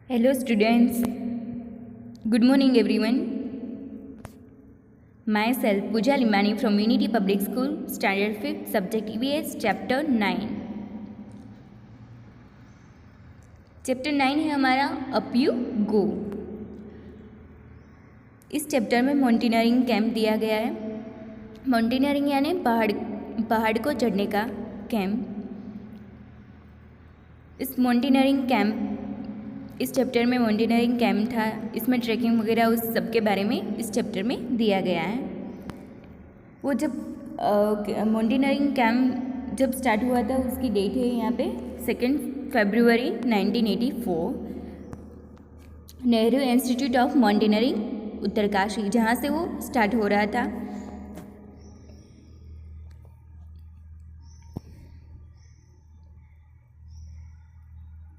Hello students, good morning everyone. Myself Pooja Limani from Unity Public School, Standard 5th, Subject EVS, Chapter 9. Chapter 9 है हमारा up you go. इस chapter में mountaineering camp दिया गया है। Mountaineering यानी पहाड़ को चढ़ने का कैंप। इस माउंटेनियरिंग कैंप इस चैप्टर में माउंटेनियरिंग कैंप था। इसमें ट्रैकिंग वगैरह उस सब के बारे में इस चैप्टर में दिया गया है। वो जब माउंटेनियरिंग कैंप जब स्टार्ट हुआ था उसकी डेट है यहाँ पे 2 फरवरी 1984। Nehru institute of mountaineering Uttarkashi, जहाँ से वो स्टार्ट हो रहा था।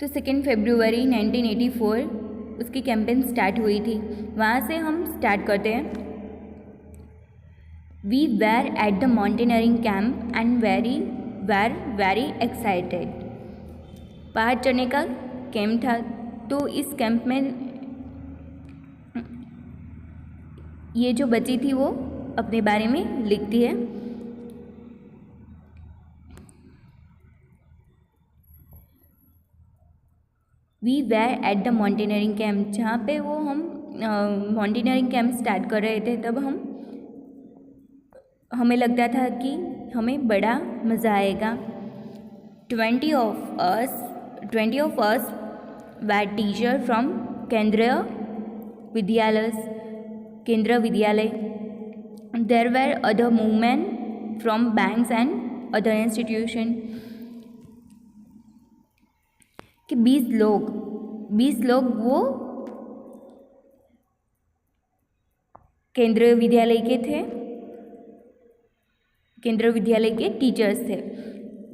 तो 2 फरवरी 1984 उसकी कैंपेन स्टार्ट हुई थी। वहाँ से हम स्टार्ट करते हैं। We were at the mountaineering camp and very excited. पहाड़ चढ़ने का कैंप था, तो इस कैंप में ये जो बच्ची थी वो अपने बारे में लिखती है। We were at the mountaineering camp, जहाँ पे वो हम माउंटेनियरिंग कैंप स्टार्ट कर रहे थे, तब हमें लगता था कि हमें बड़ा मज़ा आएगा। 20 of us were teachers from केंद्रीय विद्यालय। There were other women from banks and other institution। कि 20 लोग वो केंद्रीय विद्यालय के थे, केंद्रीय विद्यालय के टीचर्स थे।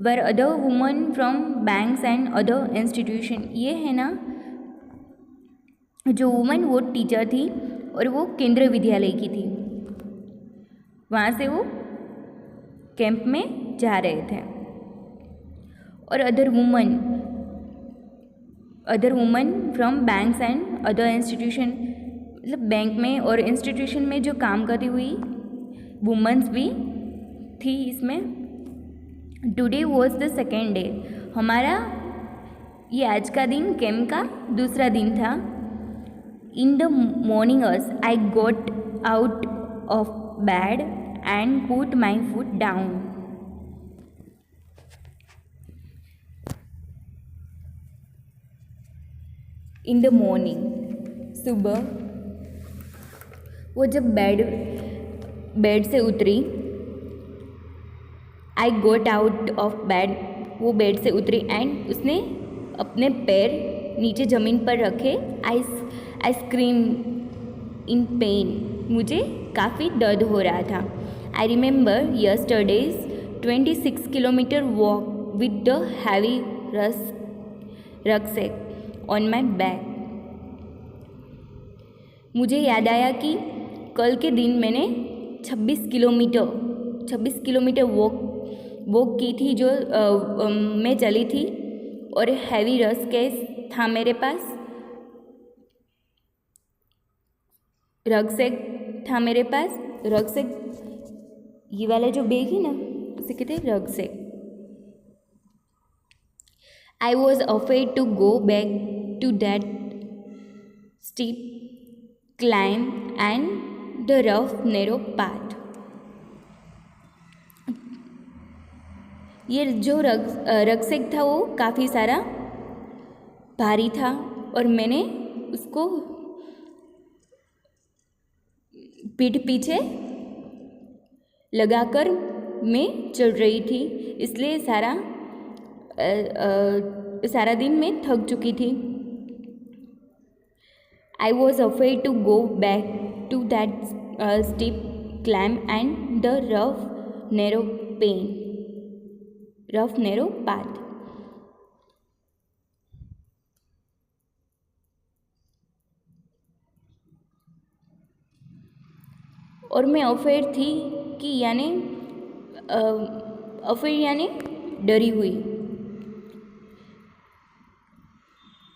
Were other woman from banks and other institution, ये है ना, जो वुमन वो टीचर थी और वो केंद्रीय विद्यालय की थी। वहाँ से वो कैंप में जा रहे थे। और other woman from banks and other institution, मतलब बैंक में और इंस्टीट्यूशन में जो काम करती हुई वुमेन्स भी थी इसमें। Today was the second day, हमारा ये आज का दिन कैंप का दूसरा दिन था। In the morning as I got out of bed and put my foot down. In the morning, सुबह वो जब बेड से उतरी, I got out of bed, वो बेड से उतरी एंड उसने अपने पैर नीचे ज़मीन पर रखे। आई स्क्रीम इन पेन, मुझे काफ़ी दर्द हो रहा था। I remember yesterday's 26 kilometre walk with the heavy rucksack on my back. मुझे याद आया कि कल के दिन मैंने 26 किलोमीटर वॉक की थी, जो मैं चली थी, और हैवी रक्सैक था मेरे पास, रक्सैक था मेरे पास। रक्सैक, ये वाला जो बैग है ना, उसे कहते हैं rucksack. I was afraid to go back to that steep climb and the rough narrow path. ये जो रक्सैक था वो काफ़ी सारा भारी था और मैंने उसको पीठ पीछे लगाकर मैं चल रही थी, इसलिए सारा दिन मैं थक चुकी थी। I was afraid to go back to that steep climb and the rough narrow path. और मैं अफेयर थी कि अफेयर यानी डरी हुई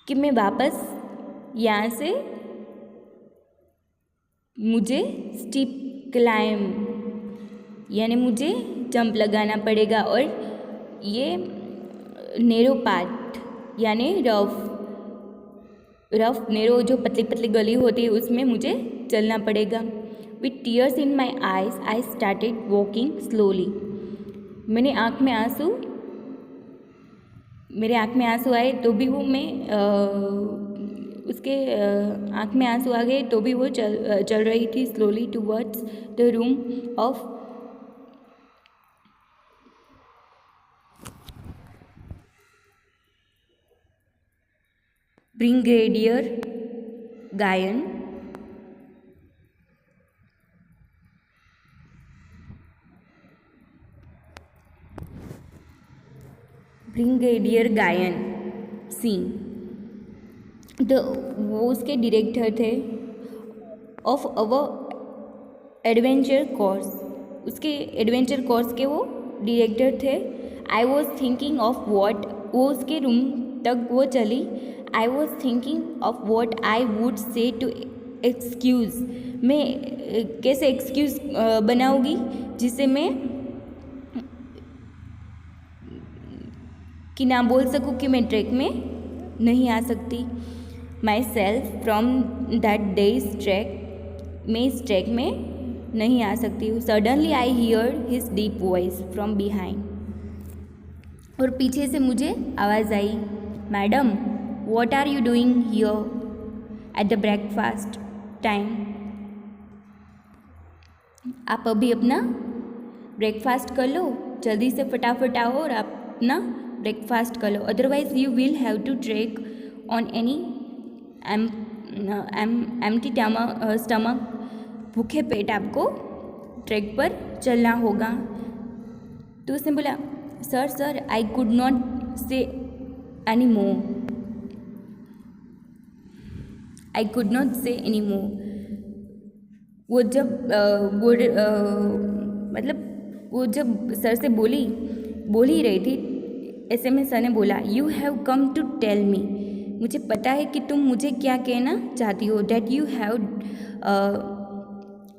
कि मैं वापस यहाँ से मुझे स्टीप क्लाइंब यानी मुझे जंप लगाना पड़ेगा, और ये नेरो पाथ यानी रफ नेरो जो पतली पतली गली होती है उसमें मुझे चलना पड़ेगा। With tears in my eyes I started walking slowly. मेरे आँख में आंसू आए तो भी वो उसके आँख में आंसू आ गए तो भी वो चल रही थी slowly towards the room of Brigadier Gyan. Brigadier Gyan Singh वो उसके डायरेक्टर थे ऑफ अवर एडवेंचर कोर्स, उसके एडवेंचर कोर्स के वो डायरेक्टर थे। I was thinking of what, वो उसके रूम तक वो चली। I was thinking of what I would say to excuse, मैं कैसे एक्सक्यूज़ बनाऊँगी जिससे मैं कि ना बोल सकूँ कि मैं ट्रैक में नहीं आ सकती। Myself from that day's track, मैं इस ट्रैक में नहीं आ सकती हूँ। Suddenly I hear his deep voice from behind, और पीछे से मुझे आवाज़ आई, madam what are you doing here at the breakfast time. आप अभी अपना ब्रेकफास्ट कर लो, जल्दी से फटाफट आओ और आप अपना ब्रेकफास्ट कर लो, otherwise you will have to trek on any empty stomach, भूखे पेट आपको ट्रैक पर चलना होगा। तो उसने बोला, सर आई कुड नॉट से any more, I could not से एनी मोर। वो जब वो जब सर से बोल ही रही थी, ऐसे में सर ने बोला, you have come to tell me, मुझे पता है कि तुम मुझे क्या कहना चाहती हो। That you have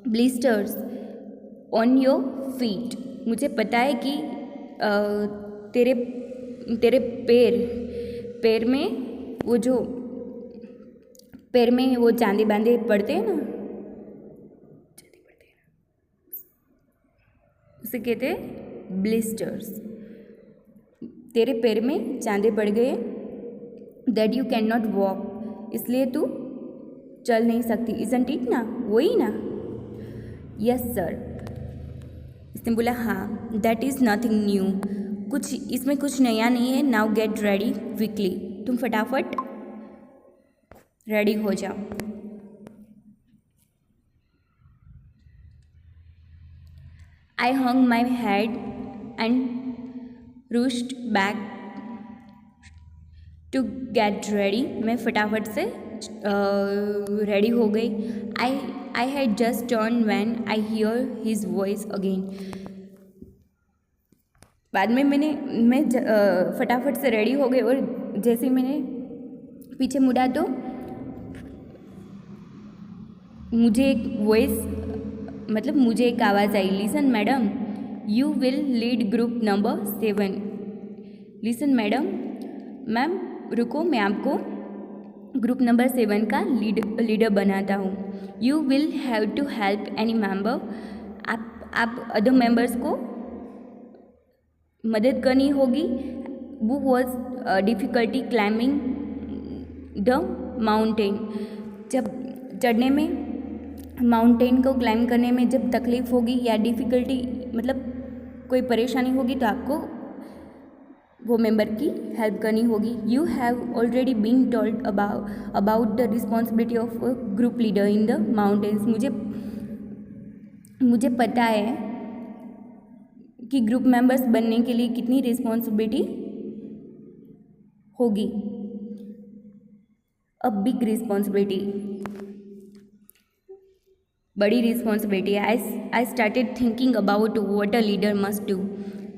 blisters on your feet, मुझे पता है कि तेरे पैर में वो जो पैर में वो चांदी बांधे पड़ते हैं ना, उसे कहते हैं ब्लिस्टर्स। तेरे पैर में चांदे पड़ गए, that you can not walk, इसलिए तू चल नहीं सकती। इजंट इट ना, वही ना। यस सर, इसने बोला हाँ। दैट इज़ नथिंग न्यू, इसमें कुछ नया नहीं है। नाउ गेट रेडी क्विकली, तुम फटाफट रेडी हो जाओ। I hung my head and rushed back to get ready, मैं फटाफट से रेडी हो गई। I had just turn when I hear his voice again, बाद में मैं फटाफट से रेडी हो गई, और जैसे ही मैंने पीछे मुड़ा तो मुझे एक आवाज़ आई, listen madam you will lead group number 7। Listen ma'am रुको, मैं आपको ग्रुप नंबर 7 का लीडर बनाता हूँ। You will have to help any member, आप अदर मेंबर्स को मदद करनी होगी। वो was difficulty climbing the mountain, जब चढ़ने में माउंटेन को क्लाइंब करने में जब तकलीफ़ होगी या डिफ़िकल्टी मतलब कोई परेशानी होगी तो आपको वो मेंबर की हेल्प करनी होगी। You have already been told about the responsibility of group leader in the mountains, मुझे पता है कि ग्रुप मेंबर्स बनने के लिए कितनी रिस्पॉन्सिबिलिटी होगी। अ बिग रिस्पॉन्सिबिलिटी, बड़ी रिस्पॉन्सिबिलिटी है। I started thinking about what a leader must do,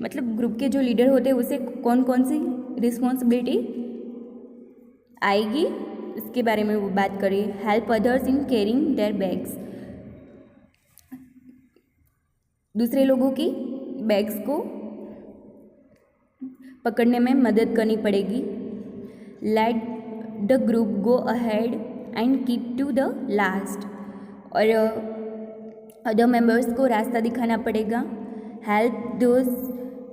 मतलब ग्रुप के जो लीडर होते हैं उसे कौन कौन सी रिस्पॉन्सिबिलिटी आएगी, उसके बारे में वो बात करी। Help others in carrying there bags, दूसरे लोगों की बैग्स को पकड़ने में मदद करनी पड़ेगी। Let the group go ahead and keep to the last, और अदर मेंबर्स को रास्ता दिखाना पड़ेगा। Help those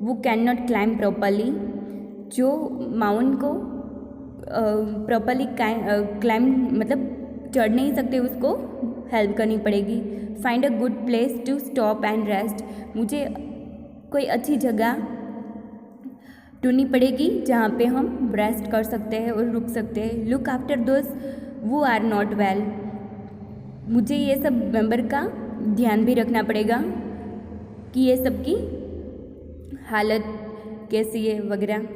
who can not climb properly, जो माउंट को प्रॉपरली क्लाइम मतलब चढ़ नहीं सकते उसको हेल्प करनी पड़ेगी। Find a good place to stop and rest, मुझे कोई अच्छी जगह ढूंढनी पड़ेगी जहाँ पे हम रेस्ट कर सकते हैं और रुक सकते हैं। लुक आफ्टर दोज वो आर नॉट वेल, मुझे ये सब मेंबर का ध्यान भी रखना पड़ेगा कि ये सब की हालत कैसी है वगैरह।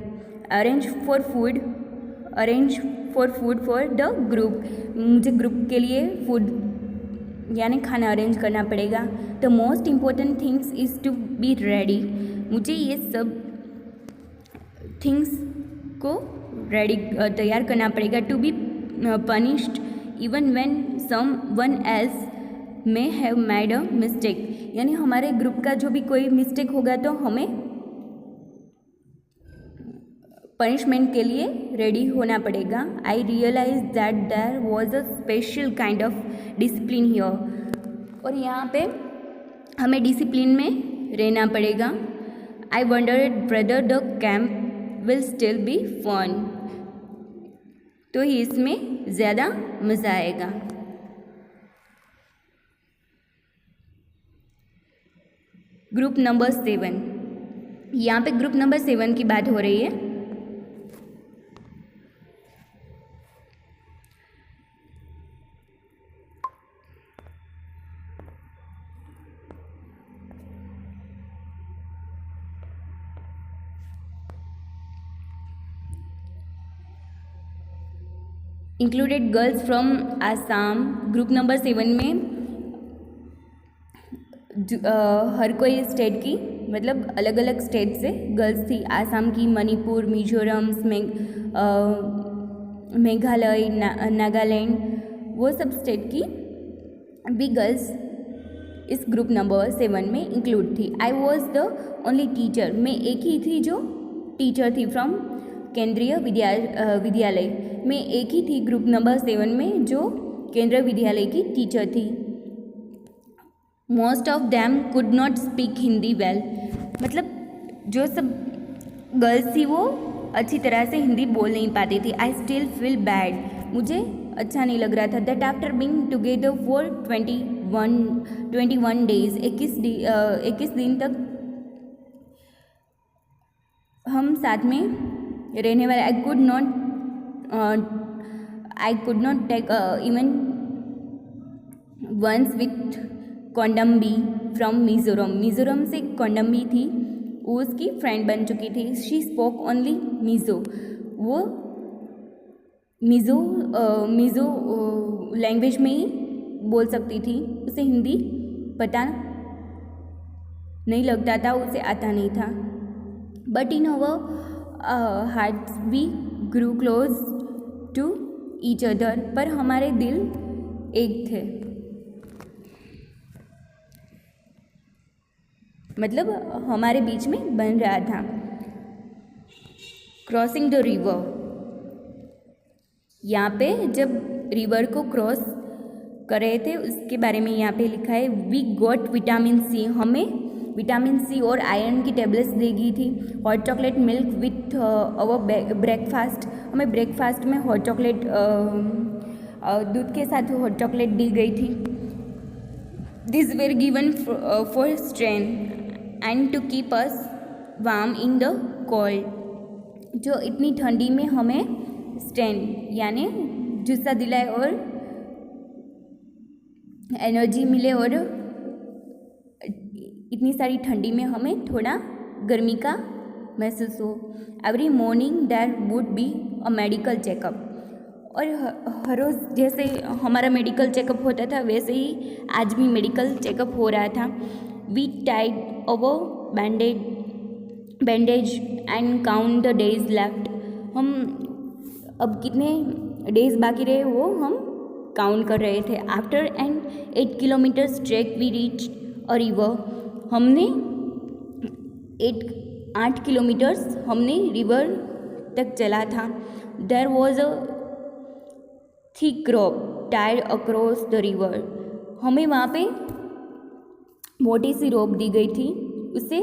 Arrange for food for the group, मुझे ग्रुप के लिए फूड यानी खाना अरेंज करना पड़ेगा। The most important things is to be ready, मुझे ये सब थिंग्स को रेडी तैयार करना पड़ेगा। To be punished even when someone else may have made a mistake, यानी हमारे ग्रुप का जो भी कोई मिस्टेक होगा तो हमें पनिशमेंट के लिए रेडी होना पड़ेगा। I realise that there was a special kind of discipline here, और यहाँ पे हमें डिसिप्लिन में रहना पड़ेगा। I wondered whether the camp will still be fun, तो ही इसमें ज़्यादा मज़ा आएगा। ग्रुप नंबर 7, यहाँ पे ग्रुप नंबर 7 की बात हो रही है। Included girls from Assam, group number 7 में हर कोई स्टेट की मतलब अलग अलग स्टेट से गर्ल्स थी। आसाम की, मणिपुर, मिजोरम, मेघालय, नागालैंड, वो सब स्टेट की भी गर्ल्स इस ग्रुप नंबर 7 में इंक्लूड थी। I was the only teacher, मैं एक ही थी जो टीचर थी फ्रॉम केंद्रीय विद्यालय, मैं एक ही थी ग्रुप नंबर 7 में जो केंद्रीय विद्यालय की टीचर थी। Most of them could not speak Hindi well, मतलब जो सब गर्ल्स थी वो अच्छी तरह से हिंदी बोल नहीं पाती थी। आई स्टिल फील बैड, मुझे अच्छा नहीं लग रहा था। That after being together for 21 days, 21 दिन तक हम साथ में रहने वाले। I could not take even once with Kondambi from Mizoram से कोंडम्बी थी, वो उसकी फ्रेंड बन चुकी थी। शी स्पोक ओनली मिज़ो, वो मिज़ो लैंग्वेज में ही बोल सकती थी, उसे हिंदी पता नहीं लगता था, उसे आता नहीं था। But in our hearts we grew close to each other, पर हमारे दिल एक थे, मतलब हमारे बीच में बन रहा था। क्रॉसिंग द रिवर, यहाँ पे जब रिवर को क्रॉस कर रहे थे उसके बारे में यहाँ पे लिखा है। वी गॉट विटामिन सी, हमें विटामिन सी और आयरन की टेबलेट्स दी गई थी। Hot chocolate milk with our breakfast, हमें ब्रेकफास्ट में हॉट चॉकलेट दूध के साथ हॉट चॉकलेट दी गई थी। This were given for strength and to keep us warm in the cold, जो इतनी ठंडी में हमें स्ट्रेंथ यानी जुस्सा दिलाए और एनर्जी मिले, और इतनी सारी ठंडी में हमें थोड़ा गर्मी का महसूस हो। Every morning there would be a medical checkup, और हर रोज़ जैसे हमारा मेडिकल चेकअप होता था वैसे ही आज भी मेडिकल चेकअप हो रहा था। We tied our bandage and count the days left, हम अब कितने डेज बाकी रहे वो हम काउंट कर रहे थे। After an 8 kilometres track we reach a river, हमने 8 किलोमीटर्स हमने रिवर तक चला था। There was a thick rope tied across the river, हमें वहाँ पे मोटी सी रोप दी गई थी, उसे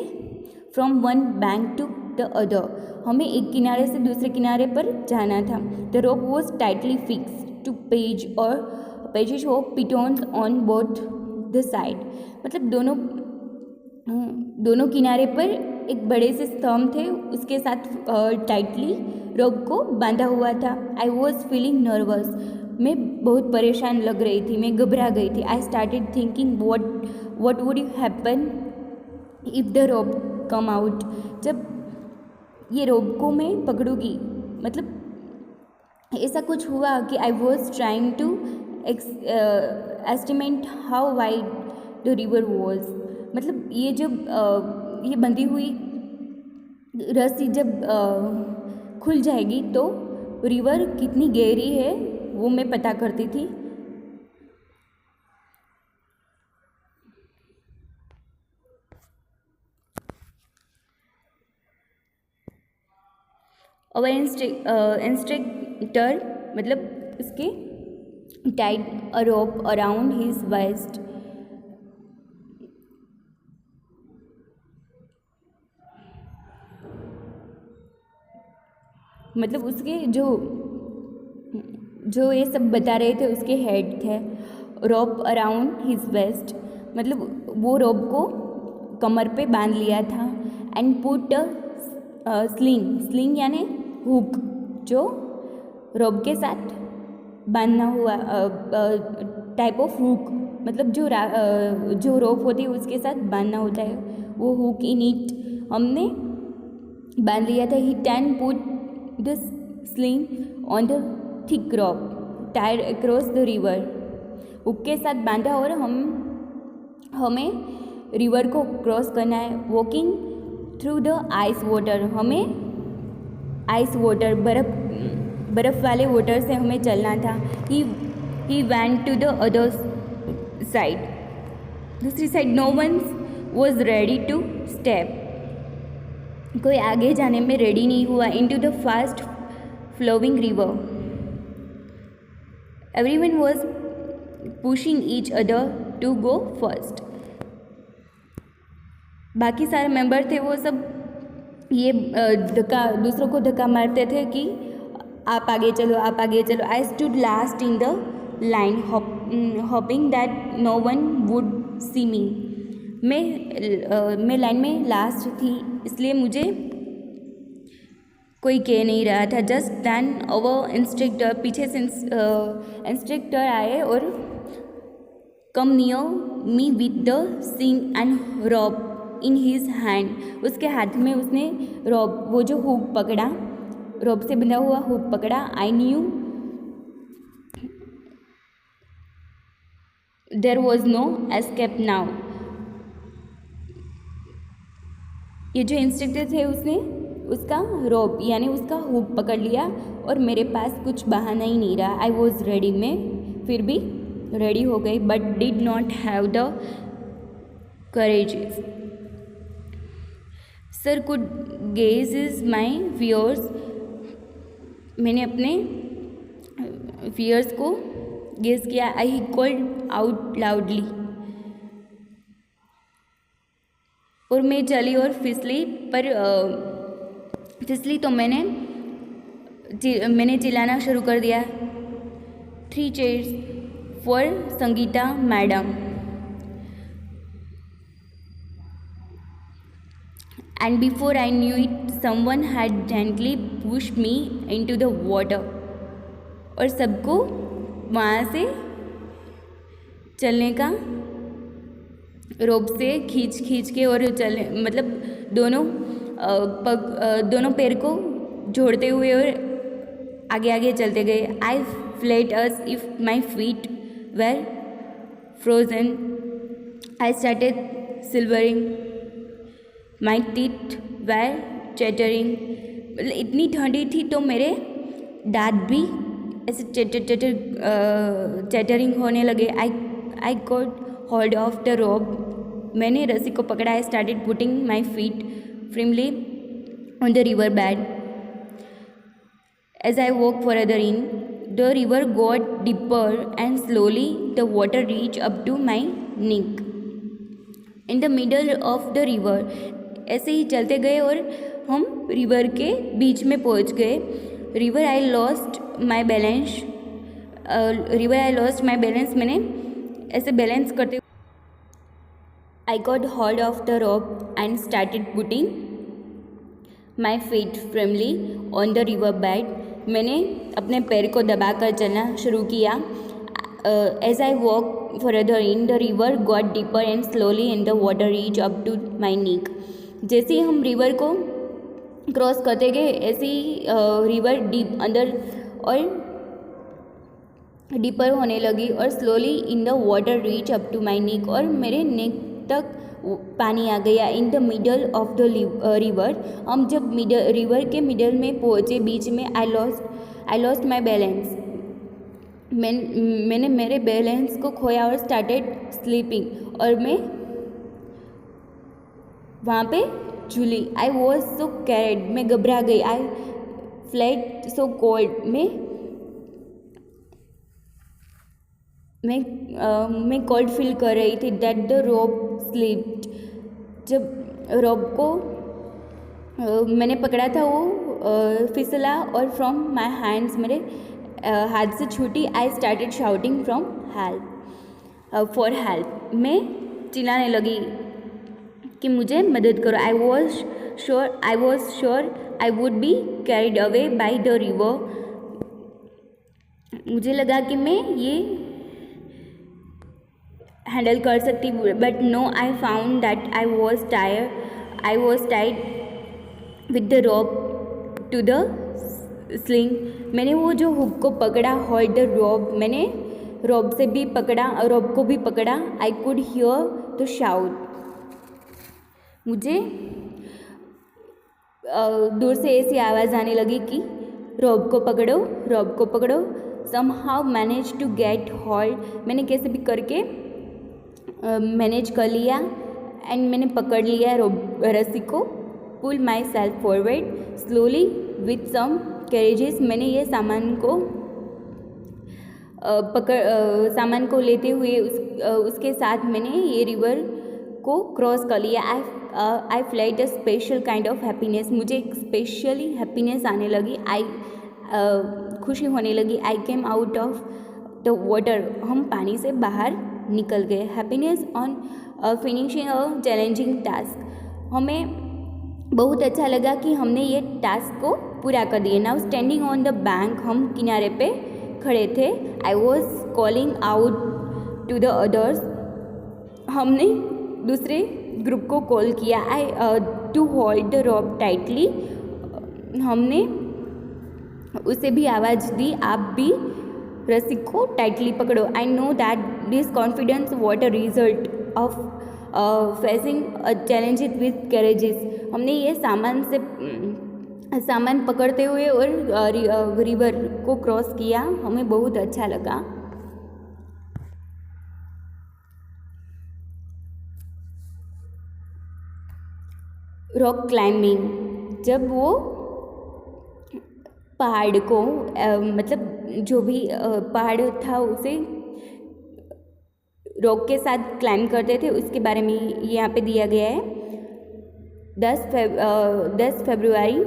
from one bank to the other, हमें एक किनारे से दूसरे किनारे पर जाना था। The rope was tightly fix to page और pages of pitons on both the side, मतलब दोनों किनारे पर एक बड़े से स्तंभ थे, उसके साथ टाइटली रोप को बांधा हुआ था। आई वॉज फीलिंग नर्वस, मैं बहुत परेशान लग रही थी, मैं घबरा गई थी। I started thinking what would happen if the rope come out, जब ये रोप को मैं पकड़ूंगी, मतलब ऐसा कुछ हुआ कि I was trying to estimate how wide the river was, मतलब ये जब ये बंधी हुई रस्सी जब खुल जाएगी तो रिवर कितनी गहरी है वो मैं पता करती थी। और इंस्ट्रक्टर मतलब उसके tied a rope around his waist, मतलब उसके जो ये सब बता रहे थे उसके हेड थे। रोप अराउंड हिज वेस्ट, मतलब वो रोप को कमर पे बांध लिया था। एंड पुट स्लिंग यानी हुक, जो रोप के साथ बांधना हुआ टाइप ऑफ हुक, मतलब जो रोप होती है उसके साथ बांधना होता है, वो हुक इन इट हमने बांध लिया था। He can put the sling on the thick rope tied across the river, hook के साथ बांधा और हमें रिवर को क्रॉस करना है। Walking through the ice water, हमें आइस वाटर बर्फ़ वाले वाटर से हमें चलना था। He went to the other side, दूसरी side. No one was ready to step, कोई आगे जाने में रेडी नहीं हुआ। Into the fast flowing river, everyone was pushing each other to go first, बाकी सारे मेंबर थे वो सब ये दूसरों को धक्का मारते थे कि आप आगे चलो, आप आगे चलो। I stood last in the line hoping that no one would see me, मैं लाइन में लास्ट थी इसलिए मुझे कोई कह नहीं रहा था। जस्ट दैन अवर इंस्ट्रक्टर, पीछे से इंस्ट्रक्टर आए और come near me with the sling and rope in his hand, उसके हाथ में उसने रोप, वो जो हुक पकड़ा, रोप से बंधा हुआ हुक पकड़ा। I knew there was no escape now, ये जो इंस्ट्रक्टर थे उसने उसका रोप यानी उसका हुक पकड़ लिया और मेरे पास कुछ बहाना ही नहीं रहा। आई वॉज रेडी, मैं फिर भी रेडी हो गई, but did not have the courage. Sir could gauge is my fears, मैंने अपने फियर्स को गेज किया। आई कॉल्ड आउट लाउडली, और मैं चली और फिसली, पर फिसली तो मैंने चिल्लाना शुरू कर दिया। 3 chairs for Sangeeta madam, and before I knew it someone had gently pushed me into the water, और सबको वहाँ से चलने का रोप से खींच के और चलने, मतलब दोनों पैर को जोड़ते हुए और आगे आगे चलते गए। I felt as if my feet were frozen, I started shivering, my teeth were chattering, मतलब इतनी ठंडी थी तो मेरे दांत भी ऐसे चैटरिंग होने लगे। I got hold of the rope, मैंने रस्सी को पकड़ा। I started putting my feet firmly on the river bed. As I walked further in, the river got deeper and slowly the water reached up to my neck. In the middle of the river, ऐसे ही चलते गए और हम river के बीच में पहुंच गए। River I lost my balance, मैंने ऐसे बैलेंस करते I got hold of the rope and started putting my feet firmly on the river bed. मैंने अपने पैर को दबाकर चलना शुरू किया। As I walked further in, the river got deeper and slowly and the water reached up to my neck. जैसे ही हम रिवर को क्रॉस करते गए, ऐसे ही रिवर डीप अंदर और डीपर होने लगी और slowly in the water reach up to my neck, और मेरे नेक तक पानी आ गया। In the middle of the river, हम जब रिवर के मिडल में पहुँचे, बीच में, आई लॉस्ट माई बैलेंस, मैंने मेरे बैलेंस को खोया और स्टार्टेड स्लीपिंग, और मैं वहाँ पे झूली। आई वॉज सो कैरेड, मैं घबरा गई। आई फ्लेट सो कोल्ड, मैं कोल्ड फील कर रही थी। दैट द रोप स्लिप्ड, जब रोप को मैंने पकड़ा था वो फिसला और फ्रॉम माई हैंड्स, मेरे हाथ से छूटी। I started shouting for help, मैं चिल्लाने लगी कि मुझे मदद करो। I was sure I would be carried away by the river, मुझे लगा कि मैं ये हैंडल कर सकती, but no, I found that I was tied with the rope to the sling. मैंने वो जो हुक को पकड़ा, होल्ड द रोप, मैंने रोप से भी पकड़ा, रोप को भी पकड़ा। I could hear the shout, मुझे दूर से ऐसी आवाज़ आने लगी कि रोप को पकड़ो। somehow managed to get hold, मैंने कैसे भी करके मैनेज कर लिया एंड मैंने पकड़ लिया रस्सी को। Pull myself forward slowly with some courages, मैंने ये सामान को लेते हुए उसके साथ मैंने ये रिवर को क्रॉस कर लिया। I felt a special kind of happiness, मुझे एक स्पेशली हैप्पीनेस आने लगी। खुशी होने लगी। I came out of the water, हम पानी से बाहर निकल गए। Happiness on finishing a challenging task, हमें बहुत अच्छा लगा कि हमने ये टास्क को पूरा कर दिया। Now standing on the bank, हम किनारे पे खड़े थे। I was calling out to the others, हमने दूसरे ग्रुप को कॉल किया। To hold the rope tightly, हमने उसे भी आवाज़ दी, आप भी रस्सी को टाइटली पकड़ो। I know that this confidence what a result of facing challenges with carriages, हमने ये सामान पकड़ते हुए और रिवर को क्रॉस किया, हमें बहुत अच्छा लगा। रॉक क्लाइंबिंग, जब वो पहाड़ को मतलब जो भी पहाड़ था उसे रॉक के साथ क्लाइंब करते थे, उसके बारे में यहाँ पे दिया गया है। 10 फरवरी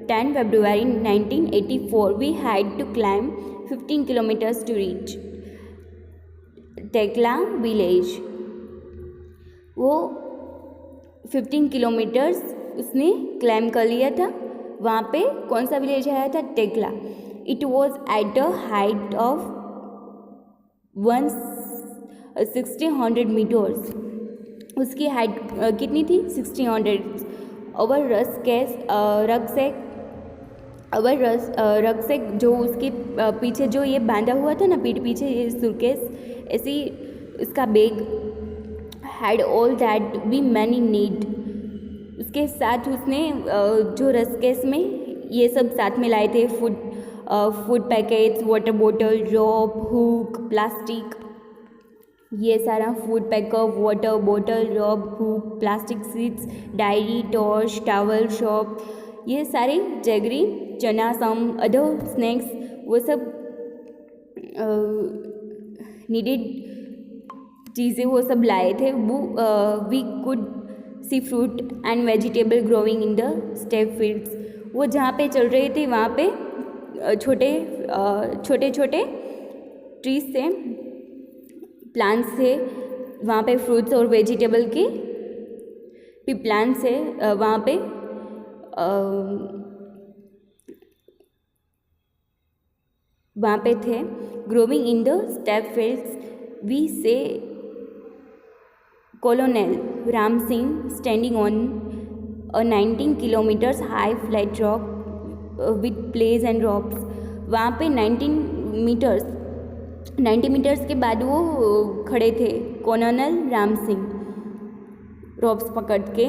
1984 we had to climb 15 kilometres to reach Tekla village. वो 15 किलोमीटर्स उसने क्लाइंब कर लिया था। वहाँ पे कौन सा विलेज आया था? Tekla. It was at a height of 1600 metres, उसकी हाइट कितनी थी? 1600। अवर रक्सेक जो उसके पीछे जो ये बांधा हुआ था ना, पीठ पीछे ये सूटकेस, ऐसी उसका bag had all that we many need. उसके साथ उसने जो रस्केस में ये सब साथ में लाए थे, food, food packets, water bottle, rope, hook, plastic, ये सारा food packets, water bottle, rope, hook, plastic sheets, diary, torch, towel, soap, ये सारे जैगरी, चना, सम अदर स्नैक्स, वो सब नीडेड चीज़ें वो सब लाए थे। वो we could see fruit and vegetable growing in the step fields. वो जहाँ पे चल रहे थे वहाँ पे छोटे छोटे ट्रीज थे, प्लांट्स थे, वहाँ पे फ्रूट्स और वेजिटेबल के भी प्लांट्स है वहाँ पे। वहाँ पे थे। Growing in the step fields we say Colonel Ram Singh standing on a 19 kilometers high flat rock with plays and ropes। वहाँ पे 90 मीटर्स के बाद वो खड़े थे, कॉलोनल राम सिंह, रोप्स पकड़ के।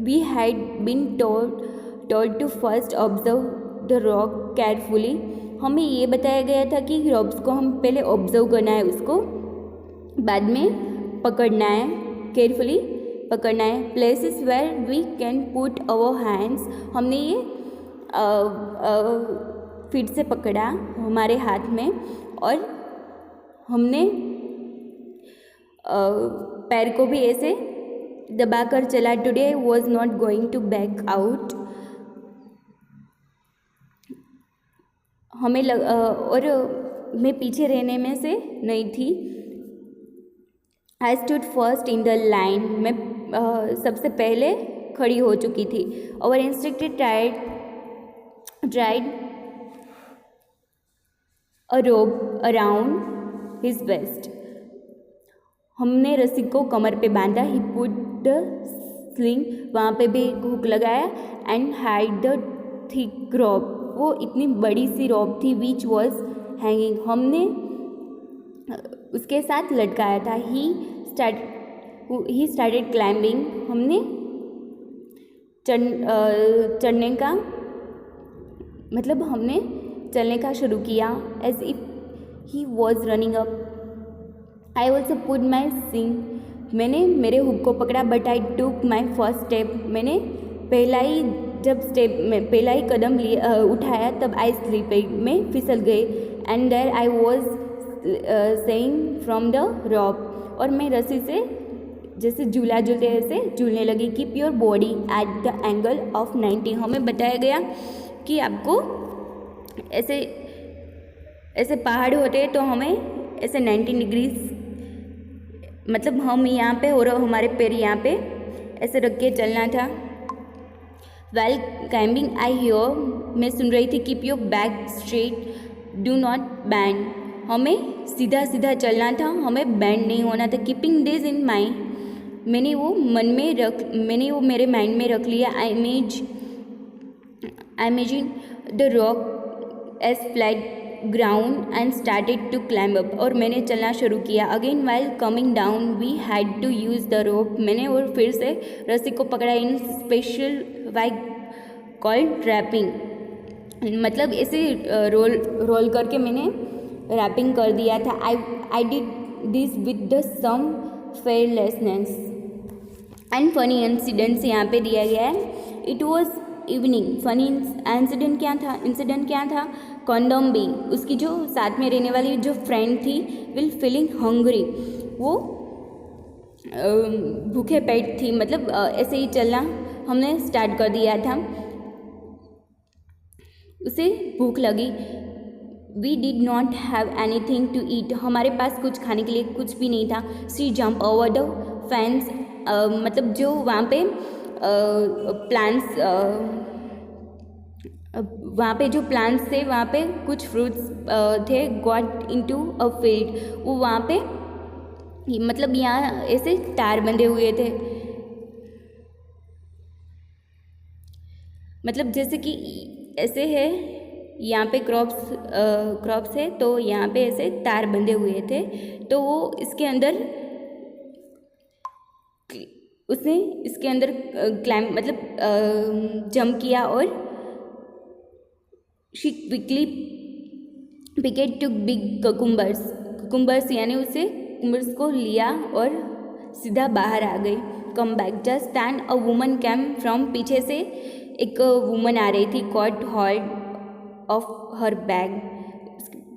We had been told to first observe the rock carefully. हमें ये बताया गया था कि रॉप्स को हम पहले ऑब्जर्व करना है, उसको बाद में पकड़ना है, केयरफुली पकड़ना है। Places where we can put our hands, हमने ये फिट से पकड़ा हमारे हाथ में, और हमने पैर को भी ऐसे दबाकर चला। Today was not going to back out. हमें और मैं पीछे रहने में से नहीं थी। I stood first in the line, मैं सबसे पहले खड़ी हो चुकी थी। और instructor tried a rope around his waist. हमने रस्सी को कमर पे बांधा। ही पुट द स्लिंग, वहाँ पे भी हुक लगाया। एंड हाइड द थिक रोप, वो इतनी बड़ी सी रोप थी, विच वॉज हैंगिंग, हमने उसके साथ लटकाया था। ही स्टार्टेड क्लाइंबिंग, हमने चढ़ने का मतलब हमने चलने का शुरू किया। As if he was running up. I also put my sing, मैंने मेरे हुक को पकड़ा। बट आई टूक माई फर्स्ट स्टेप, मैंने पहला ही कदम उठाया, तब आई स्लिप में फिसल गई। And there I was saying from the rope, और मैं रस्सी से जैसे झूला झूलते ऐसे झूलने लगी। Keep your body at the angle of 90। हमें बताया गया कि आपको ऐसे पहाड़ होते हैं तो हमें ऐसे 90 डिग्रीज, मतलब हम यहाँ पे और हमारे पैर यहाँ पे ऐसे रख के चलना था। वेल क्लाइंबिंग आई हियर, मैं सुन रही थी। Keep your back straight, do not band, हमें सीधा सीधा चलना था, हमें बैंड नहीं होना था। कीपिंग दिस इन माइंड, मैंने वो मेरे माइंड में रख लिया। I imagine the rock as flat ground and started to climb up, और मैंने चलना शुरू किया। Again while coming down we had to use the rope, मैंने और फिर से रस्सी को पकड़ा। In special way called rapping, मतलब ऐसे रोल करके मैंने रैपिंग कर दिया था। I did this with the some fearlessness and funny incidents यहाँ पे दिया गया है। It was evening. Funny incident क्या था? कॉन्डम बी, उसकी जो साथ में रहने वाली जो फ्रेंड थी, विल फीलिंग हंग्री, वो भूखे पेट थी, मतलब ऐसे ही चलना हमने स्टार्ट कर दिया था। उसे भूख लगी। We did not have anything to eat, हमारे पास कुछ खाने के लिए कुछ भी नहीं था। She jump over the fence, मतलब जो वहाँ पे प्लांट्स वहाँ पे जो प्लांट्स थे, वहाँ पे कुछ फ्रूट्स थे। गॉट इनटू अ फील्ड, वो वहाँ पे मतलब यहाँ ऐसे तार बंधे हुए थे, मतलब जैसे कि ऐसे है, यहाँ पे क्रॉप्स है, तो यहाँ पे ऐसे तार बंधे हुए थे। तो वो इसके अंदर उसने इसके अंदर क्लाइंब मतलब जंप किया, और she quickly picked two big cucumbers यानी उसे कुकुम्बर्स को लिया और सीधा बाहर आ गई। Come back just then a woman came from, पीछे से एक वुमन आ रही थी, caught hold of her bag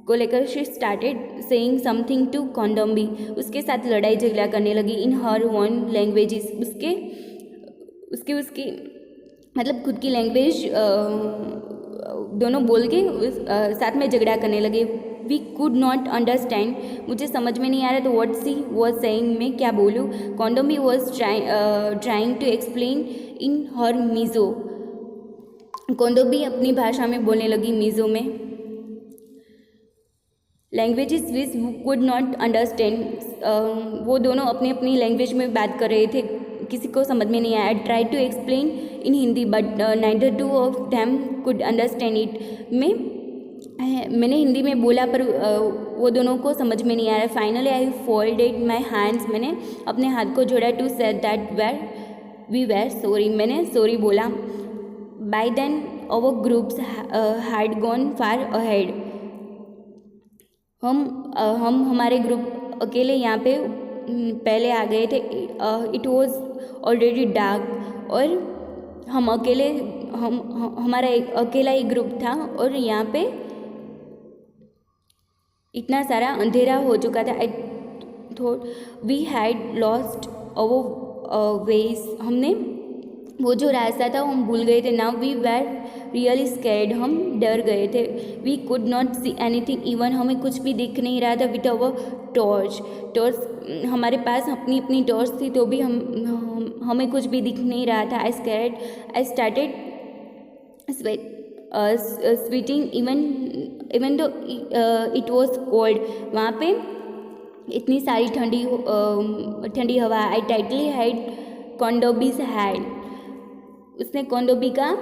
को लेकर she started saying something to Kondombi, उसके साथ लड़ाई झगड़ा करने लगी इन हर ओन लैंग्वेजेस, उसकी मतलब खुद की लैंग्वेज दोनों बोल के साथ में झगड़ा करने लगे। वी कुड नॉट अंडरस्टैंड, मुझे समझ में नहीं आ रहा तो व्हाट सी वॉज सेइंग, मैं क्या बोलूँ। Kondombi was trying to explain in her Mizo, Kondombi अपनी भाषा में बोलने लगी मीज़ो में। Languages which could not understand, वो दोनों अपनी अपनी लैंग्वेज में बात कर रहे थे, किसी को समझ में नहीं आया। I try to explain in Hindi but neither two of them could understand it, मैंने हिंदी में बोला पर वो दोनों को समझ में नहीं आ रहा। Finally I folded my hands, मैंने अपने हाथ को जोड़ा to said that we were sorry, मैंने सॉरी बोला। By then our groups had gone far ahead, हम हमारे ग्रुप अकेले यहाँ पे पहले आ गए थे। इट वॉज ऑलरेडी डार्क, और हमारा अकेला ही ग्रुप था और यहाँ पे इतना सारा अंधेरा हो चुका था। I thought we had lost our ways, हमने वो जो रास्ता था हम भूल गए थे। Now we were really scared, हम डर गए थे। We could not see anything even, हमें कुछ भी दिख नहीं रहा था। विथ अवर टॉर्च हमारे पास अपनी अपनी टॉर्च थी तो भी हमें कुछ भी दिख नहीं रहा था। I scared, I started sweating even though it was cold, वहाँ पे इतनी सारी ठंडी हवा। I tightly had Kondobi's had, उसने कॉन्डोबी का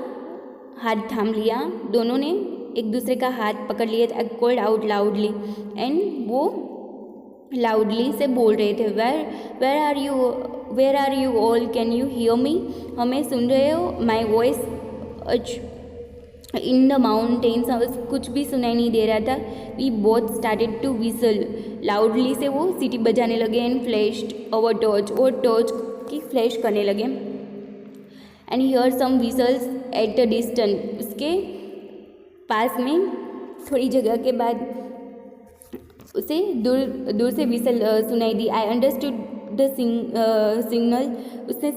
हाथ थाम लिया, दोनों ने एक दूसरे का हाथ पकड़ लिया। I called out loudly, and वो लाउडली से बोल रहे थे, where are you all, can you hear me, हमें सुन रहे हो। My voice in the mountains, कुछ भी सुनाई नहीं दे रहा था। We both started to whistle loudly, से वो सीटी बजाने लगे। एंड फ्लैश्ड अवर टॉर्च, और टॉर्च की फ्लैश करने लगे। And hear some whistles at the distance, उसके पास में थोड़ी जगह के बाद उसे दूर से विसल सुनाई दी। आई अंडरस्टूड द सिग्नल, उसने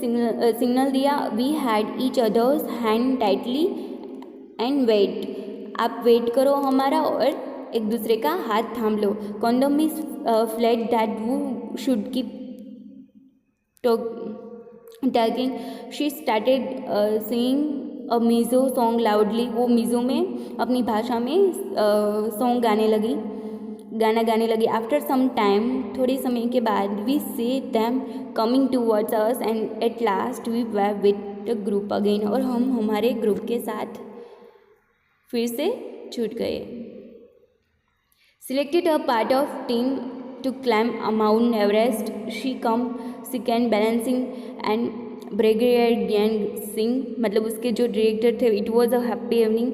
सिग्नल दिया। We had each others hand tightly and wait, आप वेट करो हमारा और एक दूसरे का हाथ थाम लो। Kondom is flat that we should keep talking, she started singing a Mizo song loudly, वो मीज़ो में अपनी भाषा में सॉन्ग गाना गाने लगी। आफ्टर सम टाइम, थोड़े समय के बाद, we see them coming towards us and at last we were with the group again, और हम हमारे ग्रुप के साथ फिर से छूट गए। Selected a part of team to climb Mount Everest, she come second balancing and Brigadier Gyan Singh, मतलब उसके जो डायरेक्टर थे। It was a happy evening,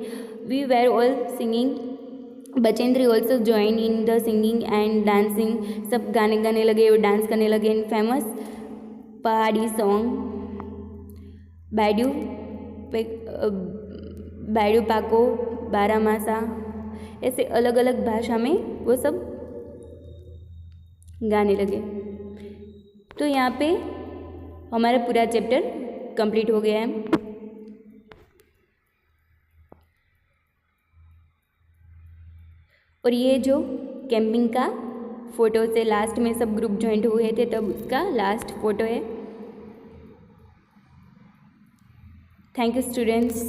we were all singing, Bachendri also join in the singing and dancing, सब गाने गाने लगे और dance करने लगे। In famous Pahari song Bedu Pako, Baramasa, ऐसे अलग अलग भाषा में वो सब गाने लगे। तो यहाँ पे हमारा पूरा चैप्टर कंप्लीट हो गया है। और ये जो कैंपिंग का फ़ोटो से लास्ट में सब ग्रुप ज्वाइंट हुए थे तब उसका लास्ट फ़ोटो है। Thank you students.